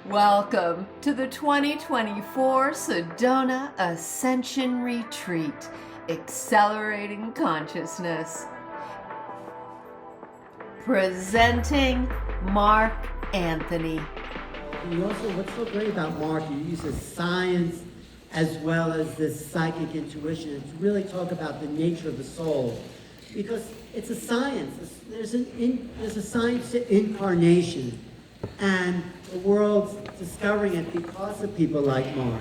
Welcome to the 2024 Sedona Ascension Retreat, Accelerating Consciousness. Presenting Mark Anthony. And also, what's so great about Mark, he uses science as well as this psychic intuition to really talk about the nature of the soul. Because it's a science. There's a science to incarnation. And the world's discovering it because of people like Mark.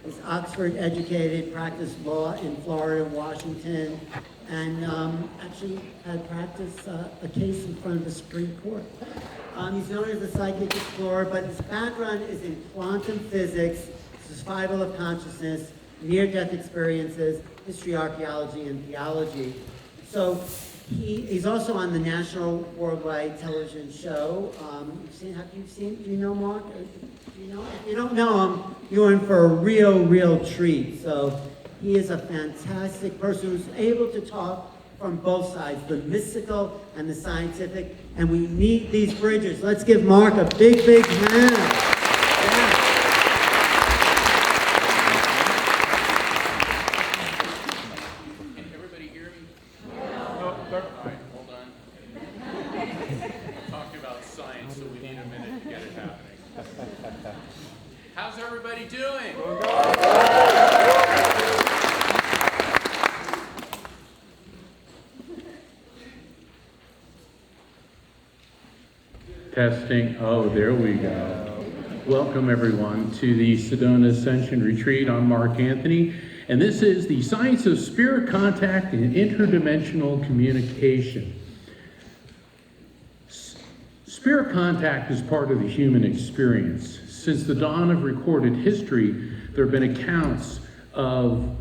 He's Oxford educated, practiced law in Florida, Washington, and actually had practiced a case in front of the Supreme Court. He's known as a psychic explorer, but his background is in quantum physics, survival of consciousness, near-death experiences, history, archaeology, and theology. So he's also on the national worldwide television show. Do you know Mark? If you don't know him, you're in for a real treat. So he is a fantastic person who's able to talk from both sides, the mystical and the scientific, and we need these bridges. Let's give Mark a big hand. Yeah. Can everybody hear me? No. All right, hold on. We're talking about science, so we need a minute to get it happening. How's everybody doing? Testing. Oh, there we go. Welcome, everyone, to the Sedona Ascension Retreat. I'm Mark Anthony, and this is the Science of Spirit Contact and Interdimensional Communication. Spirit contact is part of the human experience. Since the dawn of recorded history, there have been accounts of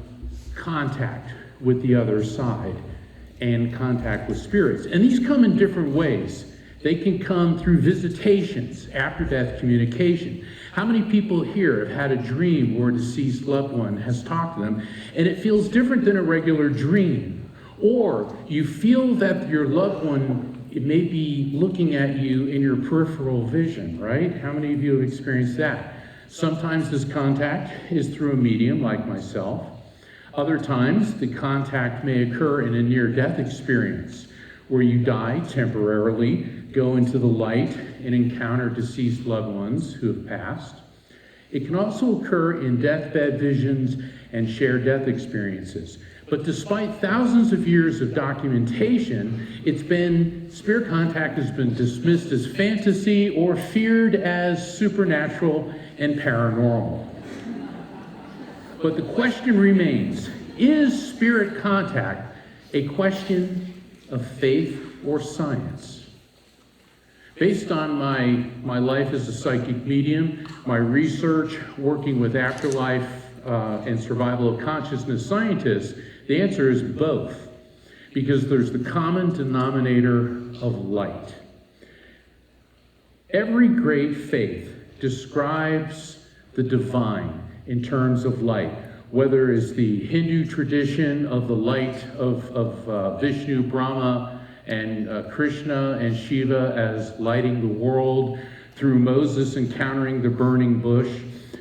contact with the other side and contact with spirits. And these come in different ways. They can come through visitations, after-death communication. How many people here have had a dream where a deceased loved one has talked to them, and it feels different than a regular dream? Or you feel that your loved one may be looking at you in your peripheral vision, right? How many of you have experienced that? Sometimes this contact is through a medium like myself. Other times, the contact may occur in a near-death experience, where you die temporarily, go into the light, and encounter deceased loved ones who have passed. It can also occur in deathbed visions and shared death experiences. But despite thousands of years of documentation, spirit contact has been dismissed as fantasy or feared as supernatural and paranormal. But the question remains, is spirit contact a question of faith or science? Based on my life as a psychic medium, my research working with Afterlife and survival of consciousness scientists, the answer is both, because there's the common denominator of light. Every great faith describes the divine in terms of light, whether it's the Hindu tradition of the light of Vishnu, Brahma, and Krishna and Shiva as lighting the world, through Moses encountering the burning bush,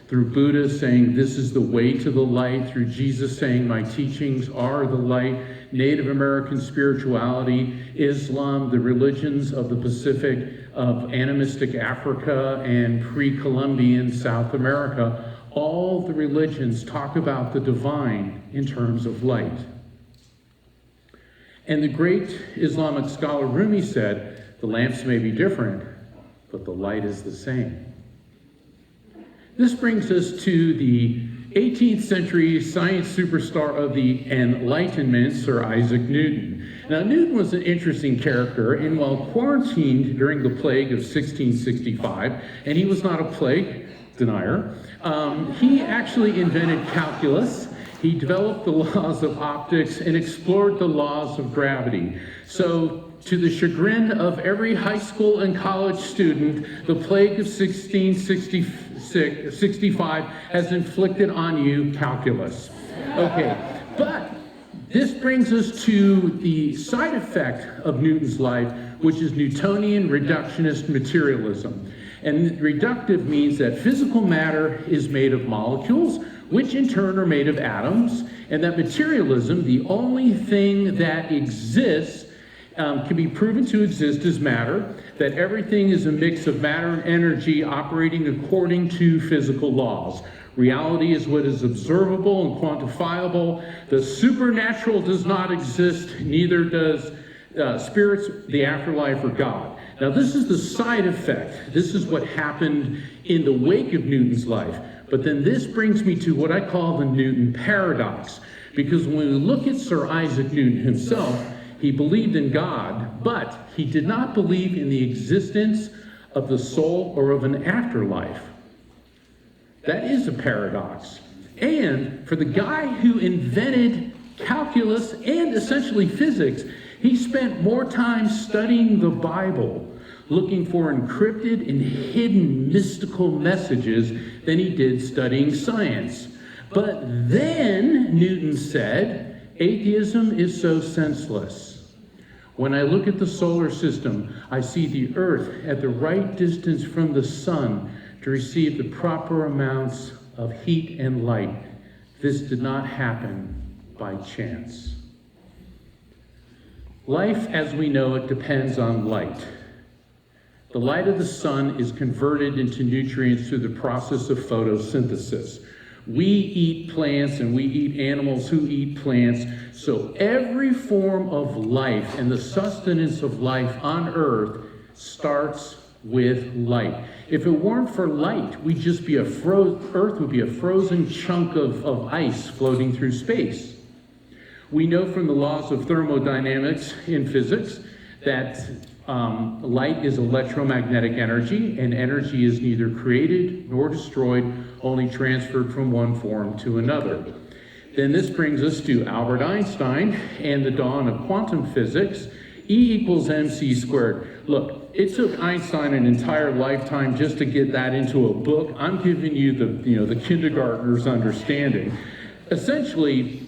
through Buddha saying this is the way to the light, through Jesus saying my teachings are the light, Native American spirituality, Islam, the religions of the Pacific, of animistic Africa and pre-Columbian South America, all the religions talk about the divine in terms of light. And the great Islamic scholar Rumi said, the lamps may be different, but the light is the same. This brings us to the 18th century science superstar of the Enlightenment, Sir Isaac Newton. Now, Newton was an interesting character, and while quarantined during the plague of 1665, and he was not a plague denier, he actually invented calculus. He developed the laws of optics and explored the laws of gravity. So, to the chagrin of every high school and college student, the plague of 1665 has inflicted on you calculus. Okay, but this brings us to the side effect of Newton's life, which is Newtonian reductionist materialism. And reductive means that physical matter is made of molecules, which in turn are made of atoms, and that materialism, the only thing that exists, can be proven to exist as matter, that everything is a mix of matter and energy operating according to physical laws. Reality is what is observable and quantifiable. The supernatural does not exist, neither does spirits, the afterlife, or God. Now, this is the side effect. This is what happened in the wake of Newton's life. But then this brings me to what I call the Newton paradox. Because when we look at Sir Isaac Newton himself, he believed in God, but he did not believe in the existence of the soul or of an afterlife. That is a paradox. And for the guy who invented calculus and essentially physics, he spent more time studying the Bible, looking for encrypted and hidden mystical messages than he did studying science. But then Newton said, atheism is so senseless. When I look at the solar system, I see the Earth at the right distance from the sun to receive the proper amounts of heat and light. This did not happen by chance. Life as we know it depends on light. The light of the sun is converted into nutrients through the process of photosynthesis. We eat plants and we eat animals who eat plants. So every form of life and the sustenance of life on Earth starts with light. If it weren't for light, we'd just be Earth would be a frozen chunk of ice floating through space. We know from the laws of thermodynamics in physics that light is electromagnetic energy, and energy is neither created nor destroyed, only transferred from one form to another. Then this brings us to Albert Einstein and the dawn of quantum physics. E equals mc squared. Look, it took Einstein an entire lifetime just to get that into a book. I'm giving you the kindergartner's understanding. Essentially,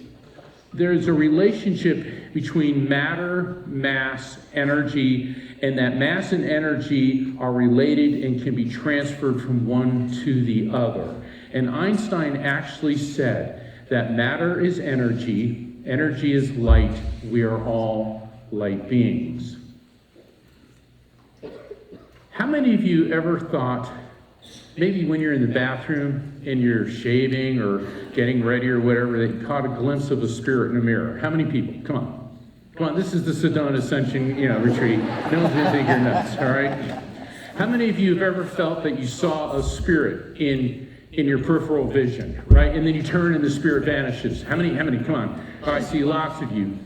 there's a relationship between matter, mass, energy, and that mass and energy are related and can be transferred from one to the other. And Einstein actually said that matter is energy, energy is light, we are all light beings. How many of you ever thought, maybe when you're in the bathroom and you're shaving or getting ready or whatever, that you caught a glimpse of a spirit in a mirror? How many people? Come on. Come on, this is the Sedona Ascension, retreat. No one's gonna think you're nuts, all right? How many of you have ever felt that you saw a spirit in your peripheral vision, right? And then you turn and the spirit vanishes. How many? Come on. All right, see, lots of you.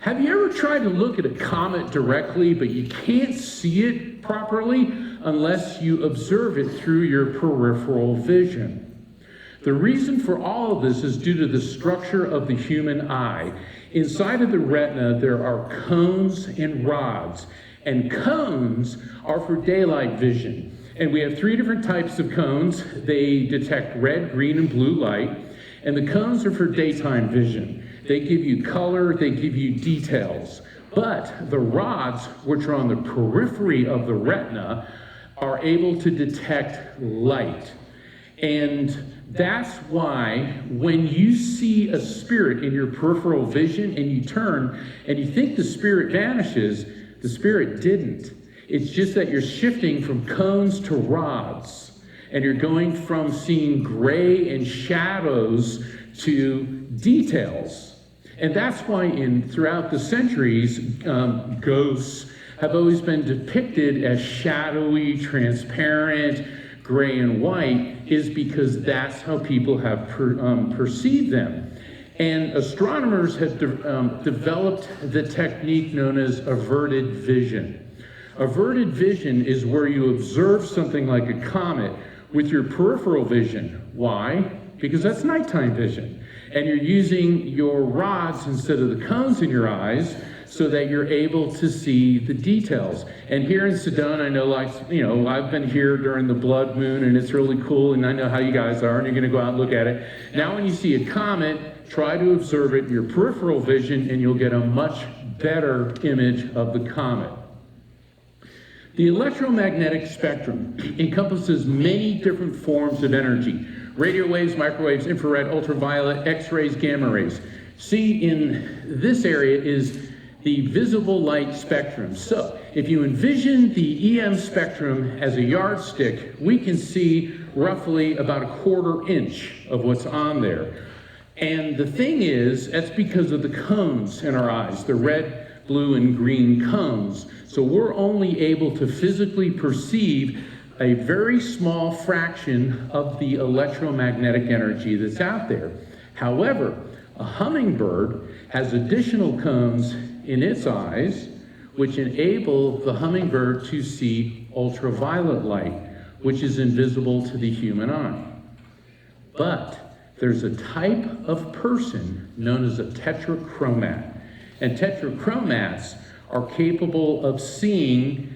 Have you ever tried to look at a comet directly, but you can't see it properly unless you observe it through your peripheral vision? The reason for all of this is due to the structure of the human eye. Inside of the retina, there are cones and rods, and cones are for daylight vision. And we have 3 different types of cones. They detect red, green, and blue light, and the cones are for daytime vision. They give you color, they give you details. But the rods, which are on the periphery of the retina, are able to detect light. And that's why when you see a spirit in your peripheral vision and you turn and you think the spirit vanishes, the spirit didn't. It's just that you're shifting from cones to rods, and you're going from seeing gray and shadows to details. And that's why throughout the centuries, ghosts have always been depicted as shadowy, transparent, gray and white, is because that's how people have perceived them. And astronomers have developed the technique known as averted vision. Averted vision is where you observe something like a comet with your peripheral vision. Why? Because that's nighttime vision. And you're using your rods instead of the cones in your eyes so that you're able to see the details. And here in Sedona, I know, I've been here during the blood moon and it's really cool, and I know how you guys are, and you're gonna go out and look at it. Now when you see a comet, try to observe it in your peripheral vision and you'll get a much better image of the comet. The electromagnetic spectrum encompasses many different forms of energy: radio waves, microwaves, infrared, ultraviolet, X-rays, gamma rays. See, in this area is the visible light spectrum. So, if you envision the EM spectrum as a yardstick, we can see roughly about a 1/4 inch of what's on there. And the thing is, that's because of the cones in our eyes, the red, blue, and green cones. So we're only able to physically perceive a very small fraction of the electromagnetic energy that's out there. However, a hummingbird has additional cones in its eyes, which enable the hummingbird to see ultraviolet light, which is invisible to the human eye. But there's a type of person known as a tetrachromat. And tetrachromats are capable of seeing,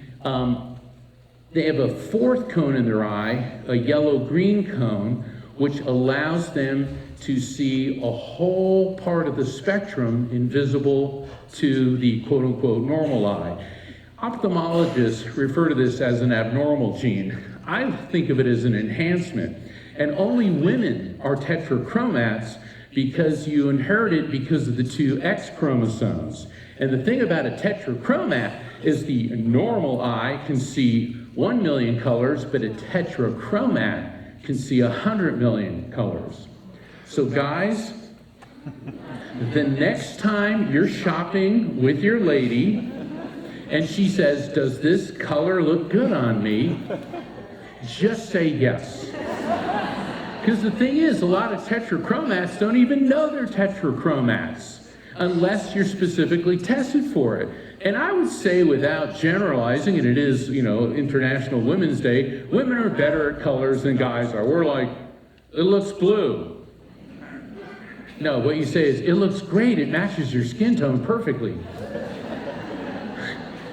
they have a 4th cone in their eye, a yellow-green cone, which allows them to see a whole part of the spectrum invisible to the quote-unquote normal eye. Ophthalmologists refer to this as an abnormal gene. I think of it as an enhancement. And only women are tetrachromats because you inherit it because of the 2 X chromosomes. And the thing about a tetrachromat is the normal eye can see 1 million colors, but a tetrachromat can see 100 million colors. So guys, the next time you're shopping with your lady and she says, "Does this color look good on me?" just say yes. Because the thing is, a lot of tetrachromats don't even know they're tetrachromats unless you're specifically tested for it. And I would say, without generalizing, and it is, International Women's Day, women are better at colors than guys are. We're like, it looks blue. No, what you say is, it looks great, it matches your skin tone perfectly.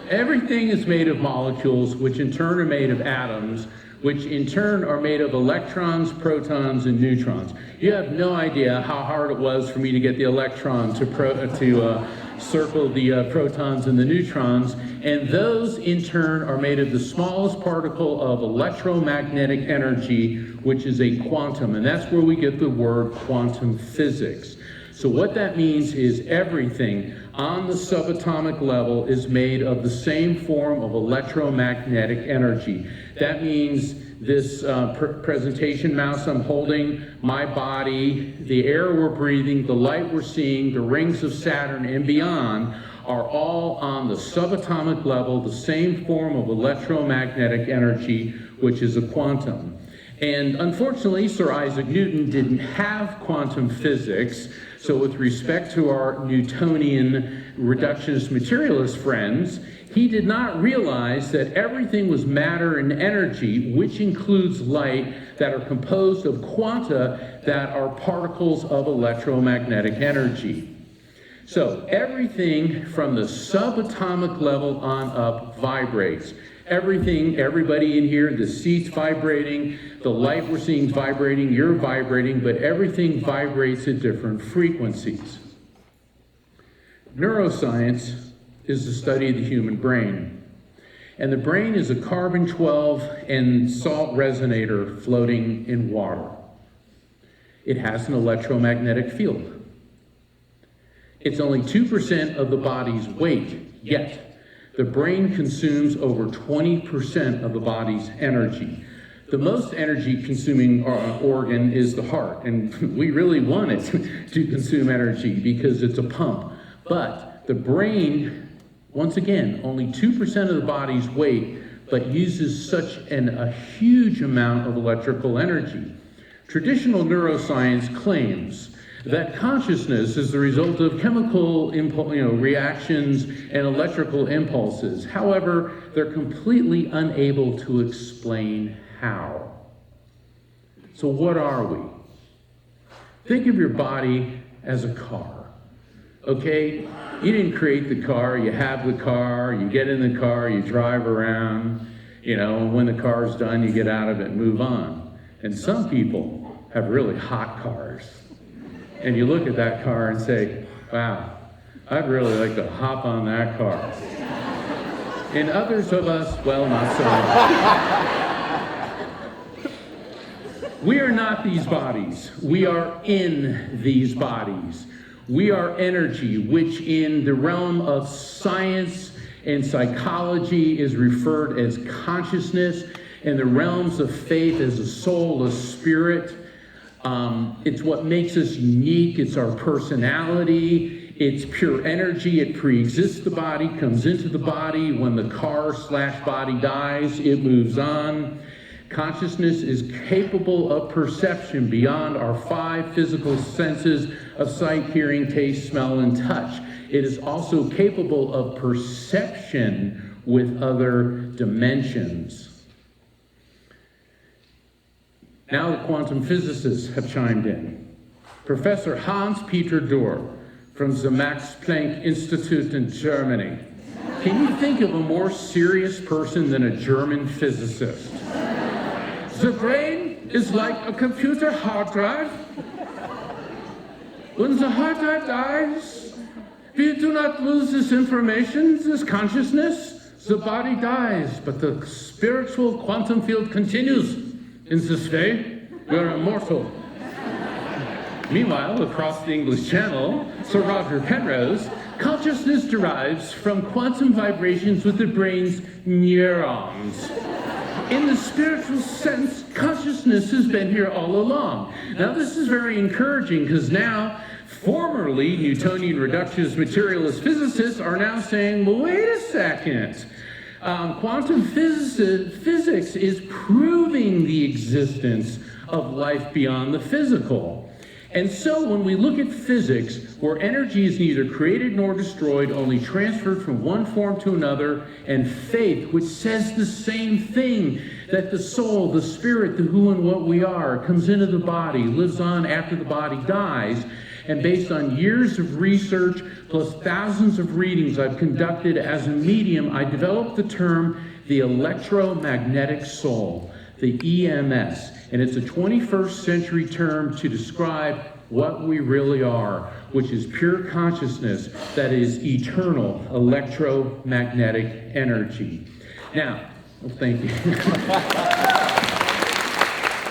Everything is made of molecules, which in turn are made of atoms, which in turn are made of electrons, protons, and neutrons. You have no idea how hard it was for me to get the electron to circle the protons and the neutrons, and those in turn are made of the smallest particle of electromagnetic energy, which is a quantum, and that's where we get the word quantum physics. So what that means is everything on the subatomic level is made of the same form of electromagnetic energy. That means this presentation mouse I'm holding, my body, the air we're breathing, the light we're seeing, the rings of Saturn and beyond are all on the subatomic level, the same form of electromagnetic energy, which is a quantum. And unfortunately, Sir Isaac Newton didn't have quantum physics. So with respect to our Newtonian reductionist materialist friends, he did not realize that everything was matter and energy, which includes light, that are composed of quanta that are particles of electromagnetic energy. So everything from the subatomic level on up vibrates. Everything, everybody in here, the seat's vibrating, the light we're seeing is vibrating, you're vibrating, but everything vibrates at different frequencies. Neuroscience is the study of the human brain. And the brain is a carbon-12 and salt resonator floating in water. It has an electromagnetic field. It's only 2% of the body's weight, yet the brain consumes over 20% of the body's energy. The most energy-consuming organ is the heart, and we really want it to consume energy because it's a pump. But the brain, once again, only 2% of the body's weight, but uses such a huge amount of electrical energy. Traditional neuroscience claims that consciousness is the result of chemical reactions and electrical impulses. However, they're completely unable to explain how. So what are we? Think of your body as a car, okay? You didn't create the car, you have the car, you get in the car, you drive around, when the car's done, you get out of it and move on. And some people have really hot cars. And you look at that car and say, wow, I'd really like to hop on that car. And others of us, well, not so much. We are not these bodies. We are in these bodies. We are energy, which in the realm of science and psychology is referred as consciousness. In the realms of faith as a soul, a spirit. It's what makes us unique. It's our personality. It's pure energy. It pre-exists the body, comes into the body. When the car/body dies, it moves on. Consciousness is capable of perception beyond our 5 physical senses of sight, hearing, taste, smell, and touch. It is also capable of perception with other dimensions. Now the quantum physicists have chimed in. Professor Hans-Peter Dürr from the Max Planck Institute in Germany. Can you think of a more serious person than a German physicist? The brain is like a computer hard drive. When the hard drive dies, we do not lose this information, this consciousness. The body dies, but the spiritual quantum field continues. In this way, we are immortal. Meanwhile, across the English Channel, Sir Roger Penrose, consciousness derives from quantum vibrations with the brain's neurons. In the spiritual sense, consciousness has been here all along. Now, this is very encouraging because now, formerly Newtonian reductionist materialist physicists are now saying, well, wait a second. Quantum physics is proving the existence of life beyond the physical. And so when we look at physics, where energy is neither created nor destroyed, only transferred from one form to another, and faith, which says the same thing, that the soul, the spirit, the who and what we are, comes into the body, lives on after the body dies, and based on years of research, plus thousands of readings I've conducted as a medium, I developed the term the electromagnetic soul, the EMS. And it's a 21st century term to describe what we really are, which is pure consciousness that is eternal electromagnetic energy. Now, well, thank you.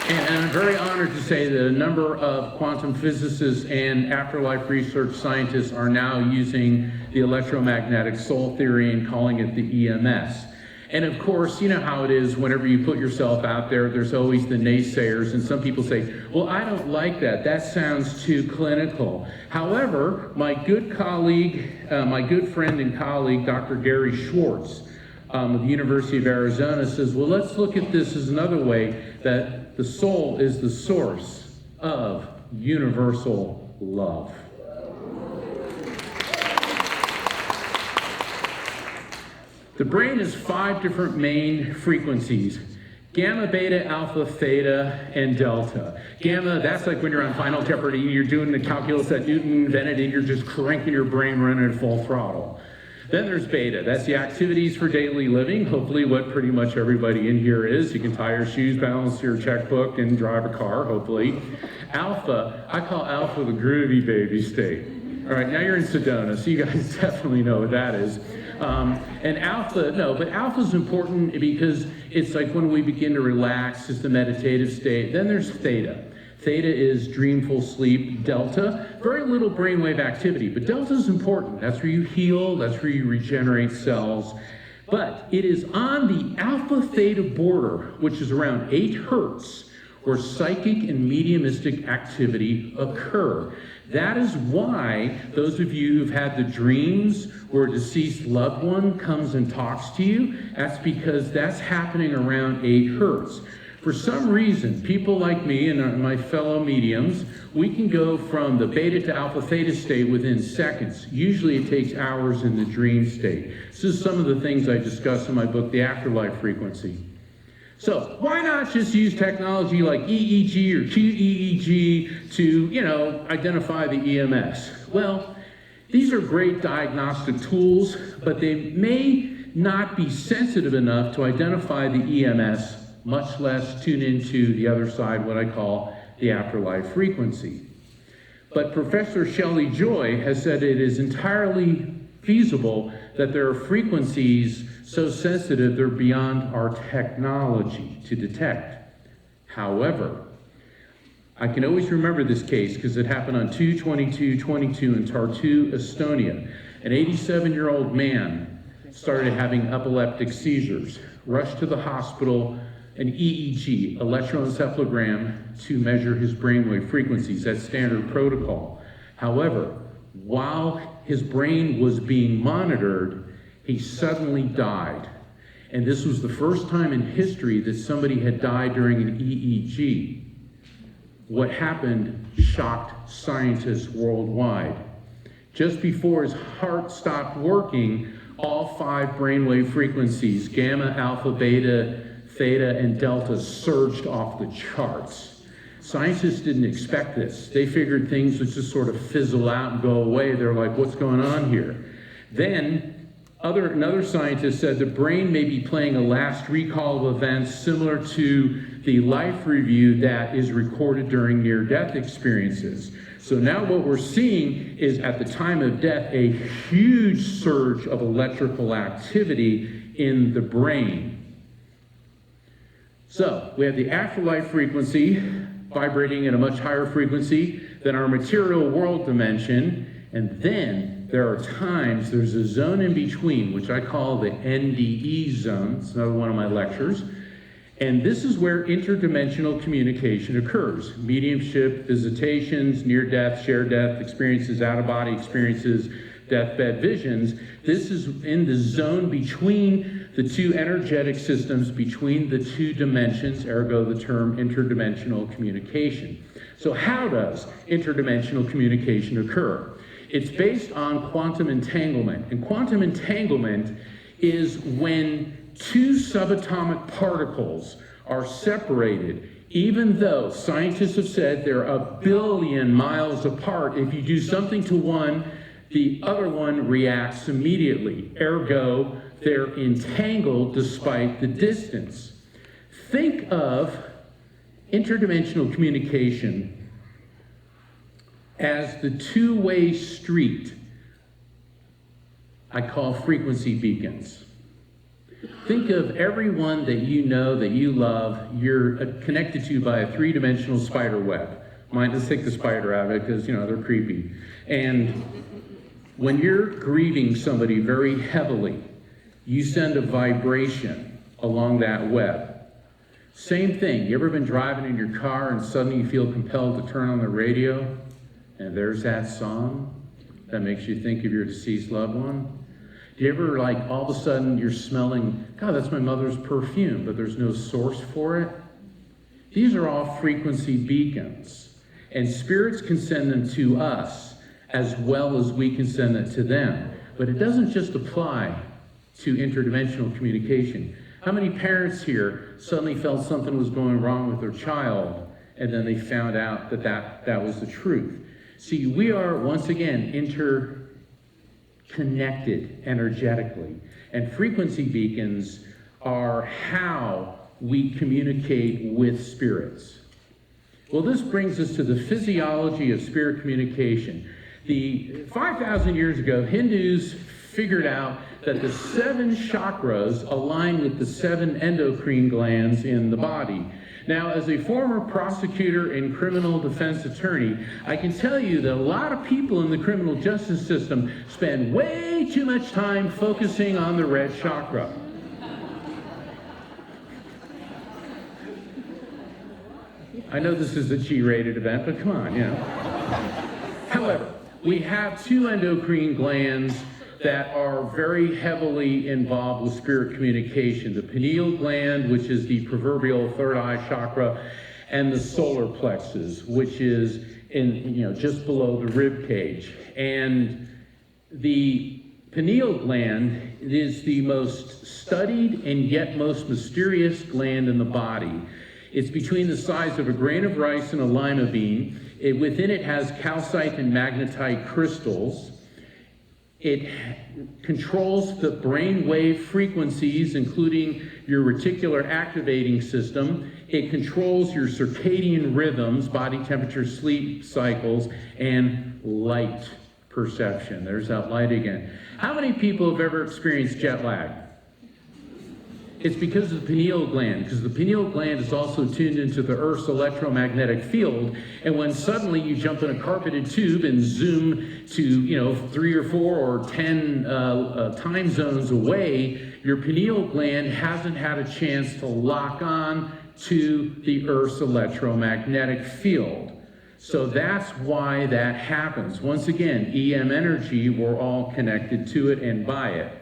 And I'm very honored to say that a number of quantum physicists and afterlife research scientists are now using the electromagnetic soul theory and calling it the EMS. And of course, you know how it is whenever you put yourself out there, there's always the naysayers, and some people say, well, I don't like that. That sounds too clinical. However, my good colleague, my good friend and colleague, Dr. Gary Schwartz, of the University of Arizona says, well, let's look at this as another way, that the soul is the source of universal love. The brain has 5 different main frequencies: gamma, beta, alpha, theta, and delta. Gamma, that's like when you're on Final Jeopardy, you're doing the calculus that Newton invented, and you're just cranking your brain running at full throttle. Then there's beta. That's the activities for daily living, hopefully what pretty much everybody in here is. You can tie your shoes, balance your checkbook, and drive a car, hopefully. Alpha, I call alpha the groovy baby state. All right, now you're in Sedona, so you guys definitely know what that is. And alpha, no, but alpha is important because it's like when we begin to relax, it's the meditative state. Then there's theta. Theta is dreamful sleep. Delta, very little brainwave activity, but delta is important. That's where you heal, that's where you regenerate cells. But it is on the alpha-theta border, which is around 8 hertz, where psychic and mediumistic activity occur. That is why those of you who've had the dreams where a deceased loved one comes and talks to you, that's because that's happening around 8 hertz. For some reason, people like me and my fellow mediums, we can go from the beta to alpha theta state within seconds. Usually it takes hours in the dream state. This is some of the things I discuss in my book, The Afterlife Frequency. So why not just use technology like EEG or QEEG to, identify the EMS? Well, these are great diagnostic tools, but they may not be sensitive enough to identify the EMS, much less tune into the other side, what I call the afterlife frequency. But Professor Shelley Joy has said it is entirely feasible that there are frequencies so sensitive they're beyond our technology to detect. However, I can always remember this case because it happened on 2/22/22 in Tartu, Estonia. An 87-year-old man started having epileptic seizures, rushed to the hospital, an EEG, electroencephalogram, to measure his brainwave frequencies. That's standard protocol. However, while his brain was being monitored, he suddenly died. And this was the first time in history that somebody had died during an EEG. What happened shocked scientists worldwide. Just before his heart stopped working, all 5 brainwave frequencies, gamma, alpha, beta, theta, and delta, surged off the charts. Scientists didn't expect this. They figured things would just sort of fizzle out and go away. They're like, what's going on here? Then another scientist said the brain may be playing a last recall of events similar to the life review that is recorded during near-death experiences. So now what we're seeing is, at the time of death, a huge surge of electrical activity in the brain. So we have the afterlife frequency vibrating at a much higher frequency than our material world dimension, and then there are times, there's a zone in between, which I call the NDE zone. It's another one of my lectures. And this is where interdimensional communication occurs. Mediumship, visitations, near-death, shared-death experiences, out-of-body experiences, deathbed visions. This is in the zone between the two energetic systems, between the two dimensions, ergo the term interdimensional communication. So how does interdimensional communication occur? It's based on quantum entanglement. And quantum entanglement is when 2 subatomic particles are separated, even though scientists have said they're a billion miles apart. If you do something to one, the other one reacts immediately. Ergo, they're entangled despite the distance. Think of interdimensional communication as the two-way street I call frequency beacons. Think of everyone that you know, that you love, you're connected to by a 3-dimensional spider web. Let's take the spider out of it because, they're creepy. And when you're grieving somebody very heavily, you send a vibration along that web. Same thing, you ever been driving in your car and suddenly you feel compelled to turn on the radio and there's that song that makes you think of your deceased loved one? Do you ever, all of a sudden you're smelling, God, that's my mother's perfume, but there's no source for it? These are all frequency beacons, and spirits can send them to us as well as we can send it to them. But it doesn't just apply to interdimensional communication. How many parents here suddenly felt something was going wrong with their child, and then they found out that was the truth? See, we are, once again, interconnected energetically. And frequency beacons are how we communicate with spirits. Well, this brings us to the physiology of spirit communication. 5,000 years ago, Hindus figured out that the 7 chakras align with the 7 endocrine glands in the body. Now, as a former prosecutor and criminal defense attorney, I can tell you that a lot of people in the criminal justice system spend way too much time focusing on the red chakra. I know this is a G-rated event, but come on, However, we have 2 endocrine glands that are very heavily involved with spirit communication. The pineal gland, which is the proverbial third eye chakra, and the solar plexus, which is just below the rib cage. And the pineal gland is the most studied and yet most mysterious gland in the body. It's between the size of a grain of rice and a lima bean. Within it has calcite and magnetite crystals. It controls the brain wave frequencies, including your reticular activating system. It controls your circadian rhythms, body temperature, sleep cycles, and light perception. There's that light again. How many people have ever experienced jet lag? It's because of the pineal gland, because the pineal gland is also tuned into the Earth's electromagnetic field, and when suddenly you jump in a carpeted tube and zoom to, 3 or 4 or 10 time zones away, your pineal gland hasn't had a chance to lock on to the Earth's electromagnetic field. So that's why that happens. Once again, EM energy, we're all connected to it and by it.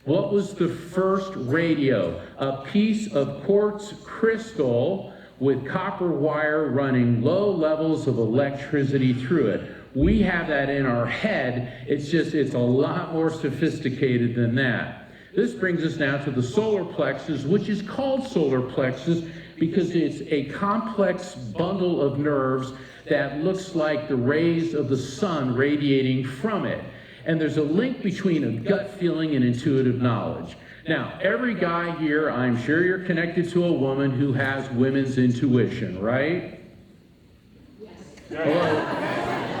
What was the first radio? A piece of quartz crystal with copper wire running low levels of electricity through it. We have that in our head. It's a lot more sophisticated than that. This brings us now to the solar plexus, which is called solar plexus because it's a complex bundle of nerves that looks like the rays of the sun radiating from it. And there's a link between a gut feeling and intuitive knowledge. Now, every guy here, I'm sure you're connected to a woman who has women's intuition, right? Yes. Hello?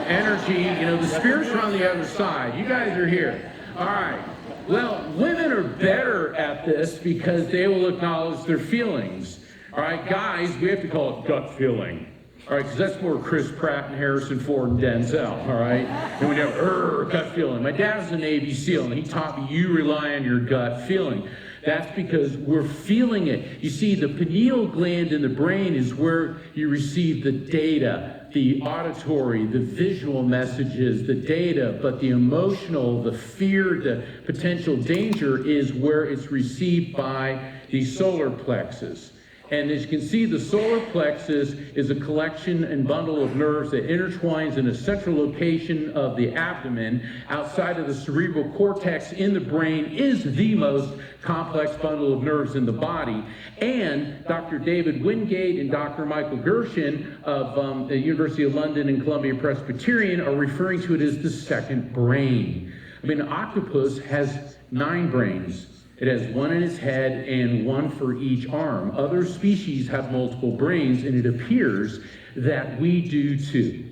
Energy, the spirits are on the other side. You guys are here. All right. Well, women are better at this because they will acknowledge their feelings. All right, guys, we have to call it gut feeling. All right, because that's more Chris Pratt and Harrison Ford and Denzel, all right? And we have gut feeling. My dad was a Navy SEAL, and he taught me you rely on your gut feeling. That's because we're feeling it. You see, the pineal gland in the brain is where you receive the data, the auditory, the visual messages, the data, but the emotional, the fear, the potential danger is where it's received by the solar plexus. And as you can see, the solar plexus is a collection and bundle of nerves that intertwines in a central location of the abdomen. Outside of the cerebral cortex in the brain is the most complex bundle of nerves in the body. And Dr. David Wingate and Dr. Michael Gershon of the University of London and Columbia Presbyterian are referring to it as the second brain. I mean, an octopus has 9 brains. It has one in its head and one for each arm. Other species have multiple brains, and it appears that we do too.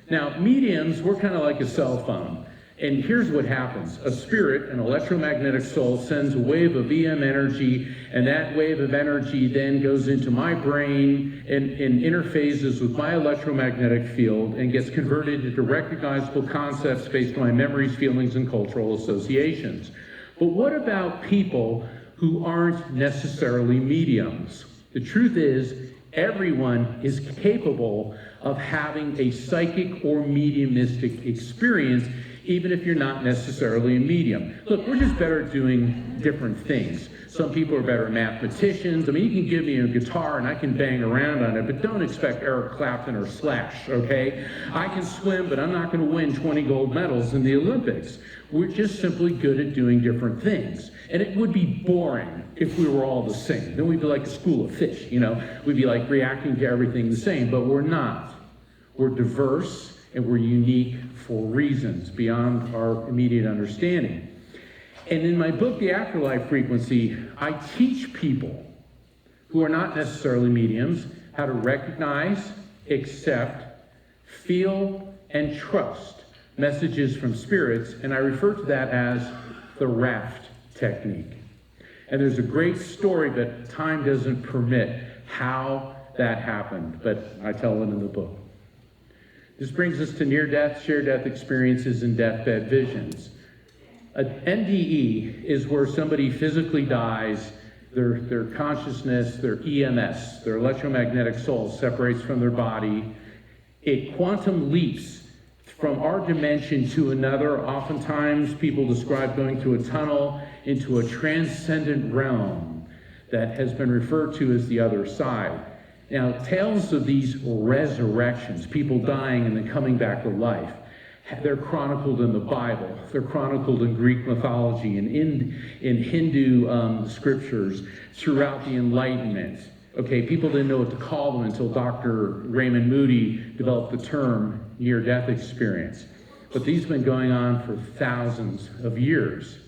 Now, mediums, we're kind of like a cell phone. And here's what happens. A spirit, an electromagnetic soul, sends a wave of EM energy, and that wave of energy then goes into my brain and interfaces with my electromagnetic field and gets converted into recognizable concepts based on my memories, feelings, and cultural associations. But what about people who aren't necessarily mediums? The truth is, everyone is capable of having a psychic or mediumistic experience, even if you're not necessarily a medium. Look, we're just better at doing different things. Some people are better mathematicians. I mean, you can give me a guitar and I can bang around on it, but don't expect Eric Clapton or Slash, okay? I can swim, but I'm not going to win 20 gold medals in the Olympics. We're just simply good at doing different things. And it would be boring if we were all the same. Then we'd be like a school of fish, We'd be like reacting to everything the same, but we're not. We're diverse and we're unique for reasons beyond our immediate understanding. And in my book, The Afterlife Frequency, I teach people who are not necessarily mediums how to recognize, accept, feel, and trust messages from spirits, and I refer to that as the raft technique. And there's a great story, but time doesn't permit how that happened, but I tell it in the book. This brings us to near-death, shared-death experiences, and deathbed visions. An NDE is where somebody physically dies, their consciousness, their EMS, their electromagnetic soul separates from their body. It quantum leaps from our dimension to another. Oftentimes people describe going through a tunnel into a transcendent realm that has been referred to as the other side. Now, tales of these resurrections, people dying and then coming back to life, they're chronicled in the Bible. They're chronicled in Greek mythology and in Hindu scriptures throughout the Enlightenment. Okay, people didn't know what to call them until Dr. Raymond Moody developed the term near-death experience. But these have been going on for thousands of years.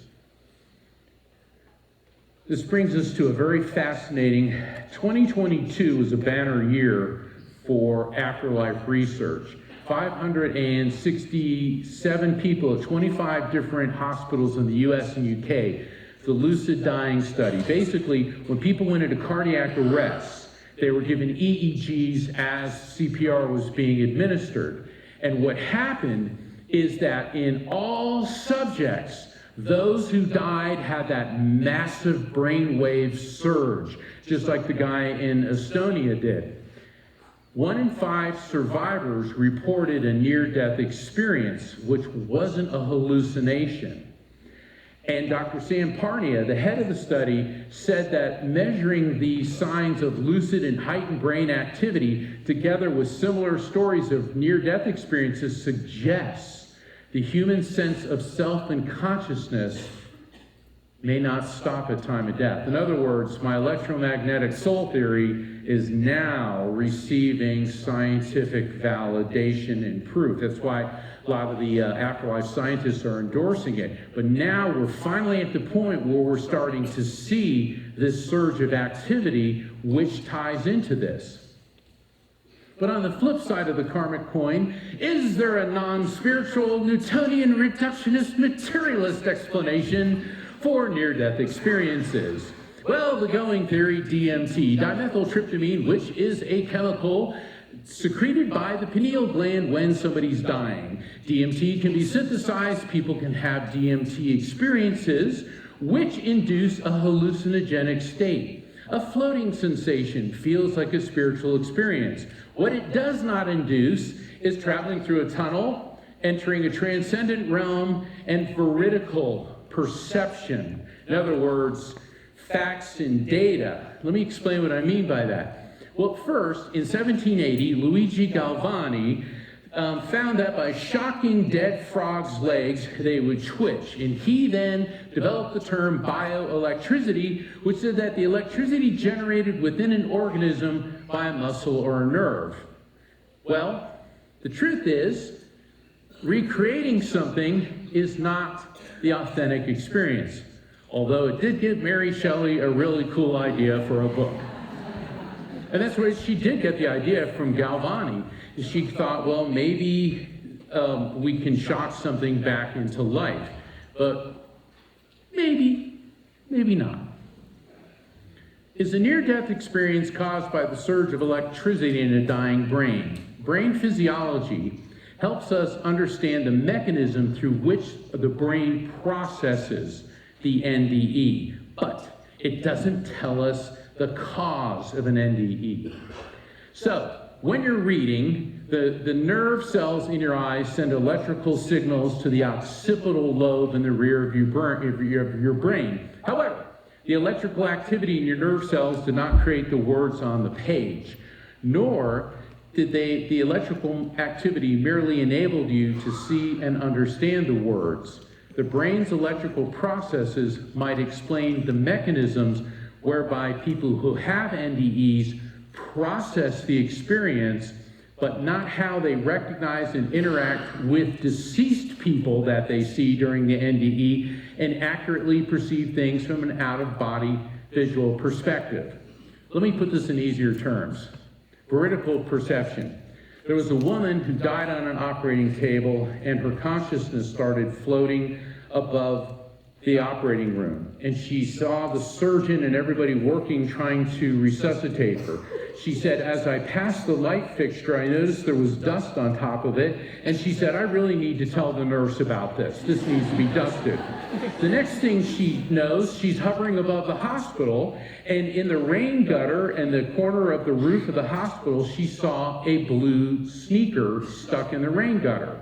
This brings us to a very fascinating, 2022 was a banner year for afterlife research. 567 people at 25 different hospitals in the US and UK the lucid dying study. Basically, when people went into cardiac arrest, they were given EEGs as CPR was being administered. And what happened is that in all subjects, those who died had that massive brainwave surge, just like the guy in Estonia did. 1 in 5 survivors reported a near-death experience, which wasn't a hallucination. And Dr. Sam Parnia, the head of the study, said that measuring the signs of lucid and heightened brain activity together with similar stories of near-death experiences suggests the human sense of self and consciousness may not stop at time of death. In other words, my electromagnetic soul theory is now receiving scientific validation and proof. That's why a lot of the afterlife scientists are endorsing it. But now we're finally at the point where we're starting to see this surge of activity, which ties into this. But on the flip side of the karmic coin, is there a non-spiritual, Newtonian, reductionist, materialist explanation for near-death experiences? Well, the going theory, DMT, dimethyltryptamine, which is a chemical secreted by the pineal gland when somebody's dying. DMT can be synthesized. People can have DMT experiences which induce a hallucinogenic state. A floating sensation feels like a spiritual experience. What it does not induce is traveling through a tunnel, entering a transcendent realm, and veridical perception. In other words, facts and data. Let me explain what I mean by that. Well, first, in 1780, Luigi Galvani found that by shocking dead frogs' legs, they would twitch. And he then developed the term bioelectricity, which said that the electricity generated within an organism by a muscle or a nerve. Well, the truth is, recreating something is not the authentic experience. Although it did give Mary Shelley a really cool idea for a book. And that's where she did get the idea from Galvani. She thought, well, maybe we can shock something back into life. But maybe not. Is a near-death experience caused by the surge of electricity in a dying brain? Brain physiology helps us understand the mechanism through which the brain processes the NDE, but it doesn't tell us the cause of an NDE. So, when you're reading, the nerve cells in your eyes send electrical signals to the occipital lobe in the rear of your brain. However, the electrical activity in your nerve cells did not create the words on the page, nor did the electrical activity merely enable you to see and understand the words. The brain's electrical processes might explain the mechanisms whereby people who have NDEs process the experience, but not how they recognize and interact with deceased people that they see during the NDE and accurately perceive things from an out-of-body visual perspective. Let me put this in easier terms. Veridical perception. There was a woman who died on an operating table, and her consciousness started floating above the operating room. And she saw the surgeon and everybody working, trying to resuscitate her. She said, as I passed the light fixture, I noticed there was dust on top of it. And she said, I really need to tell the nurse about this. This needs to be dusted. The next thing she knows, she's hovering above the hospital. And in the rain gutter and the corner of the roof of the hospital, she saw a blue sneaker stuck in the rain gutter.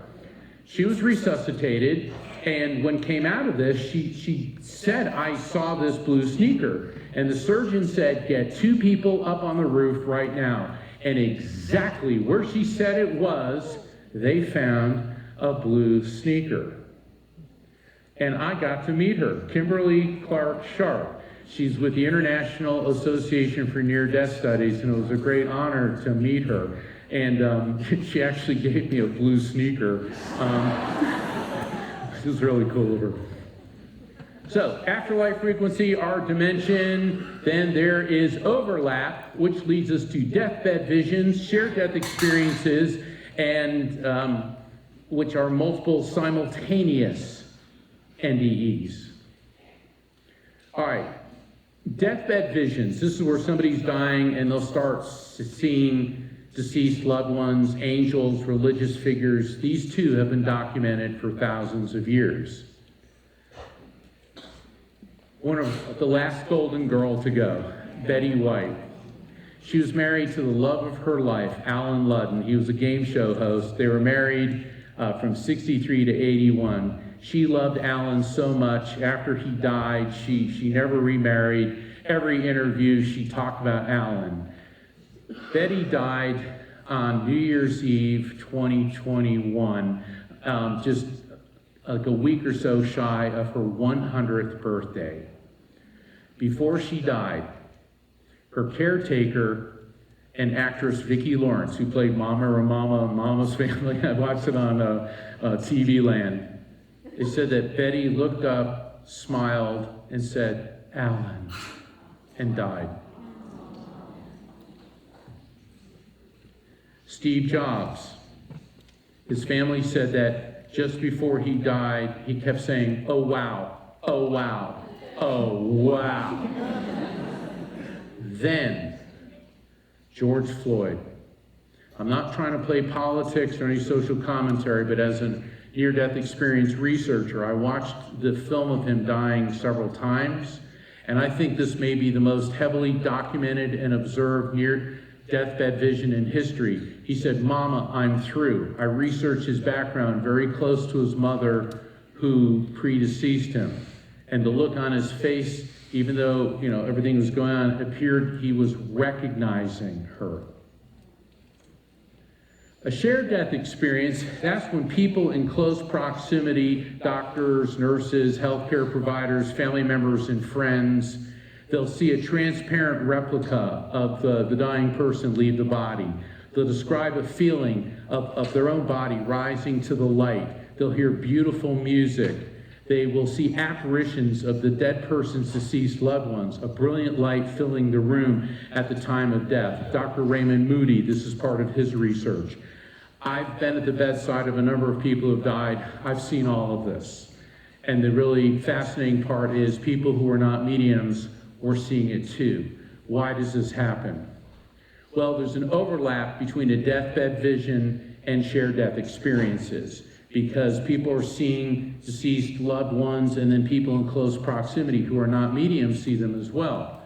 She was resuscitated. And when came out of this, she said, I saw this blue sneaker. And the surgeon said, get 2 people up on the roof right now. And exactly where she said it was, they found a blue sneaker. And I got to meet her, Kimberly Clark Sharp. She's with the International Association for Near-Death Studies, and it was a great honor to meet her. And she actually gave me a blue sneaker. It was really cool of her. So, afterlife frequency, our dimension, then there is overlap, which leads us to deathbed visions, shared death experiences, and which are multiple simultaneous NDEs. All right, deathbed visions. This is where somebody's dying and they'll start seeing deceased loved ones, angels, religious figures. These two have been documented for thousands of years. One of the last golden girl to go, Betty White. She was married to the love of her life, Alan Ludden. He was a game show host. They were married from 63 to 81. She loved Alan so much. After he died, she never remarried. Every interview, she talked about Alan. Betty died on New Year's Eve 2021, just like a week or so shy of her 100th birthday. Before she died, her caretaker and actress Vicki Lawrence, who played Mama or Mama on Mama's Family, I watched it on TV Land, they said that Betty looked up, smiled, and said, "Alan," and died. Steve Jobs, his family said that just before he died, he kept saying, "Oh wow, oh wow, oh wow." Then, George Floyd. I'm not trying to play politics or any social commentary, but as a near-death experience researcher, I watched the film of him dying several times, and I think this may be the most heavily documented and observed near-deathbed vision in history. He said, "Mama, I'm through." I researched his background, very close to his mother who predeceased him. And the look on his face, even though, everything was going on, appeared he was recognizing her. A shared death experience, that's when people in close proximity, doctors, nurses, healthcare providers, family members, and friends, they'll see a transparent replica of the dying person leave the body. They'll describe a feeling of their own body rising to the light. They'll hear beautiful music. They will see apparitions of the dead person's deceased loved ones, a brilliant light filling the room at the time of death. Dr. Raymond Moody, this is part of his research. I've been at the bedside of a number of people who have died. I've seen all of this. And the really fascinating part is people who are not mediums were seeing it too. Why does this happen? Well, there's an overlap between a deathbed vision and shared death experiences, because people are seeing deceased loved ones, and then people in close proximity who are not mediums see them as well.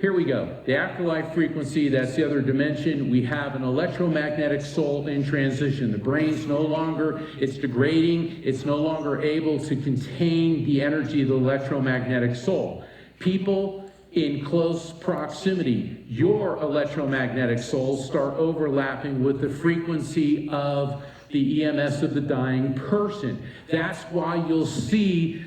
Here we go. The afterlife frequency, that's the other dimension. We have an electromagnetic soul in transition. The brain's no longer, it's degrading. It's no longer able to contain the energy of the electromagnetic soul. People in close proximity, your electromagnetic souls start overlapping with the frequency of the EMS of the dying person. That's why you'll see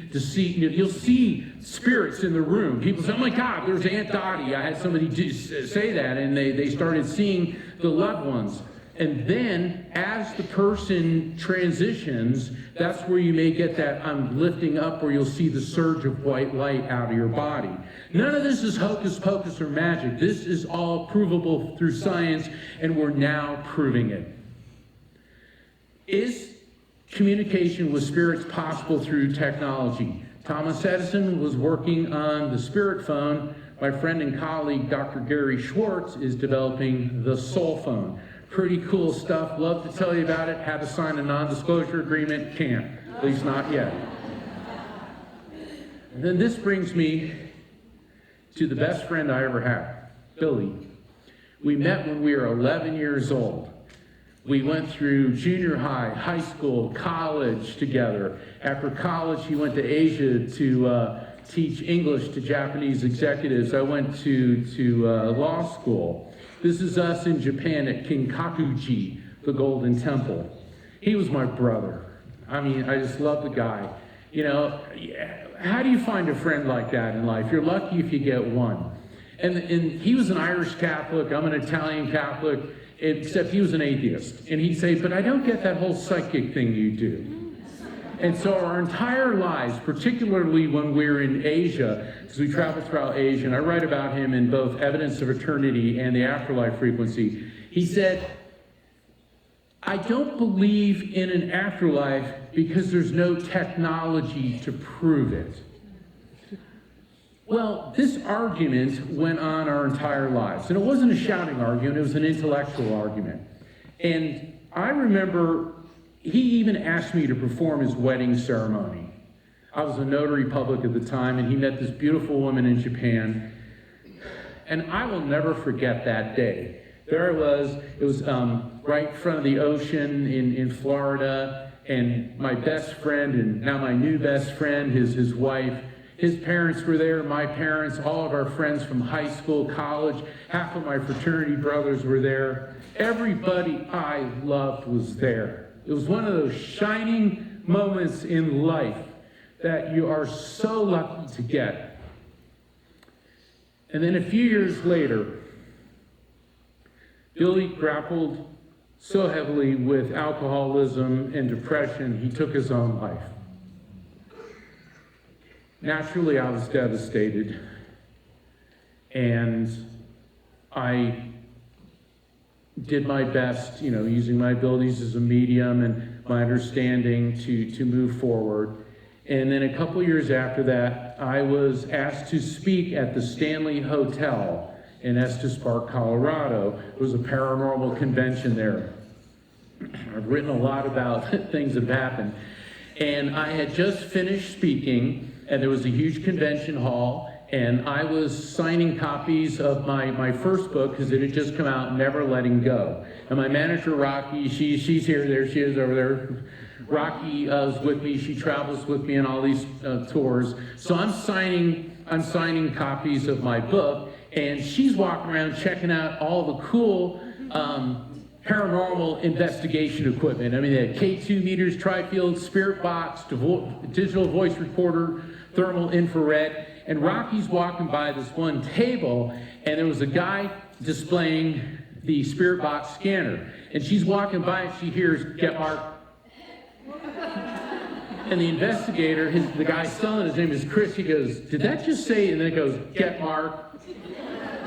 spirits in the room. People say, "Oh my God, there's Aunt Dottie." I had somebody say that, and they started seeing the loved ones. And then, as the person transitions, that's where you may get that "I'm lifting up," where you'll see the surge of white light out of your body. None of this is hocus pocus or magic. This is all provable through science, and we're now proving it. Is communication with spirits possible through technology? Thomas Edison was working on the spirit phone. My friend and colleague, Dr. Gary Schwartz, is developing the soul phone. Pretty cool stuff. Love to tell you about it. Had to sign a non-disclosure agreement. Can't. At least not yet. And then this brings me to the best friend I ever had, Billy. We met when we were 11 years old. We went through junior high, high school, college together. After college, he went to Asia to teach English to Japanese executives. I went to law school. This is us in Japan at Kinkakuji, the Golden Temple. He was my brother. I mean, I just love the guy. How do you find a friend like that in life? You're lucky if you get one. And he was an Irish Catholic, I'm an Italian Catholic, except he was an atheist. And he'd say, "But I don't get that whole psychic thing you do." And so our entire lives, particularly when we're in Asia, because we travel throughout Asia, and I write about him in both Evidence of Eternity and the Afterlife Frequency, he said, "I don't believe in an afterlife because there's no technology to prove it." Well, this argument went on our entire lives. And it wasn't a shouting argument, it was an intellectual argument. And I remember he even asked me to perform his wedding ceremony. I was a notary public at the time, and he met this beautiful woman in Japan. And I will never forget that day. There I was, it was right in front of the ocean in Florida, and my best friend, and now my new best friend, his wife, his parents were there, my parents, all of our friends from high school, college, half of my fraternity brothers were there. Everybody I loved was there. It was one of those shining moments in life that you are so lucky to get. And then a few years later, Billy grappled so heavily with alcoholism and depression, he took his own life. Naturally, I was devastated, and I did my best, using my abilities as a medium and my understanding to move forward. And then a couple years after that, I was asked to speak at the Stanley Hotel in Estes Park, Colorado. It was a paranormal convention there. I've written a lot about things that have happened. And I had just finished speaking, and there was a huge convention hall, and I was signing copies of my first book, because it had just come out, Never Letting Go. And my manager, Rocky, she's here, there she is over there. Rocky is with me, she travels with me on all these tours. So I'm signing copies of my book, and she's walking around checking out all the cool paranormal investigation equipment. I mean, they had K2 meters, tri-field, spirit box, digital voice recorder, thermal infrared. And Rocky's walking by this one table, and there was a guy displaying the spirit box scanner. And she's walking by, and she hears, "Get Mark." And the investigator, the guy selling, his name is Chris, he goes, "Did that just say?" And then it goes, "Get Mark."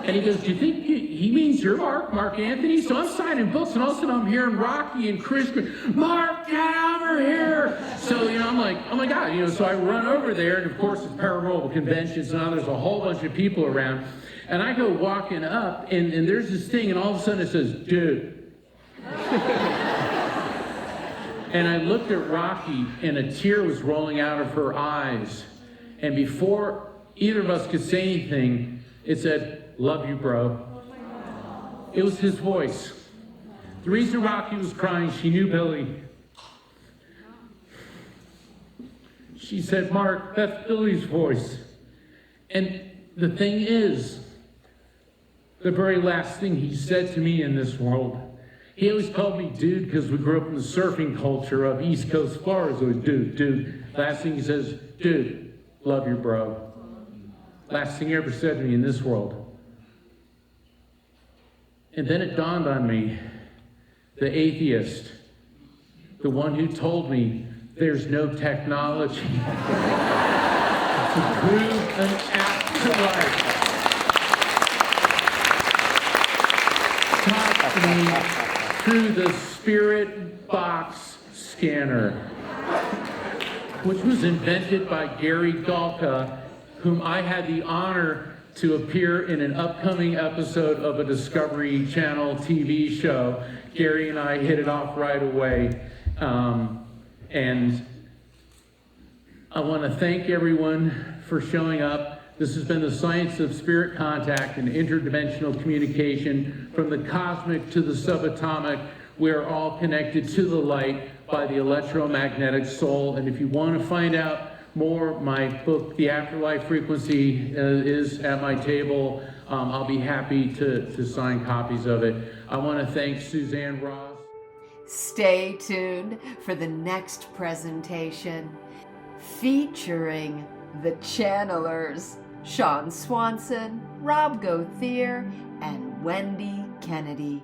And he goes, "Do you think he means you're Mark Anthony?" So I'm signing books, and all of a sudden I'm hearing Rocky and Chris go, "Mark, get over here!" So, I'm like, oh my God, so I run over there, and of course it's paranormal conventions, and now there's a whole bunch of people around. And I go walking up, and there's this thing, and all of a sudden it says, "Dude." And I looked at Rocky, and a tear was rolling out of her eyes. And before either of us could say anything, it said, "Love you, bro." It was his voice. The reason Rocky was crying, she knew Billy. She said, "Mark, that's Billy's voice." And the thing is, the very last thing he said to me in this world, he always called me dude because we grew up in the surfing culture of East Coast Florida. So dude. Last thing he says, "Dude, love you, bro." Last thing he ever said to me in this world. And then it dawned on me, the atheist, the one who told me there's no technology to prove an afterlife, taught me through the spirit box scanner, which was invented by Gary Galka, whom I had the honor to appear in an upcoming episode of a Discovery Channel TV show. Gary and I hit it off right away. And I want to thank everyone for showing up. This has been the science of spirit contact and interdimensional communication. From the cosmic to the subatomic, we are all connected to the light by the electromagnetic soul. And if you want to find out more, my book, The Afterlife Frequency, is at my table. I'll be happy to sign copies of it. I want to thank Suzanne Ross. Stay tuned for the next presentation featuring the channelers Sean Swanson, Rob Gauthier, and Wendy Kennedy.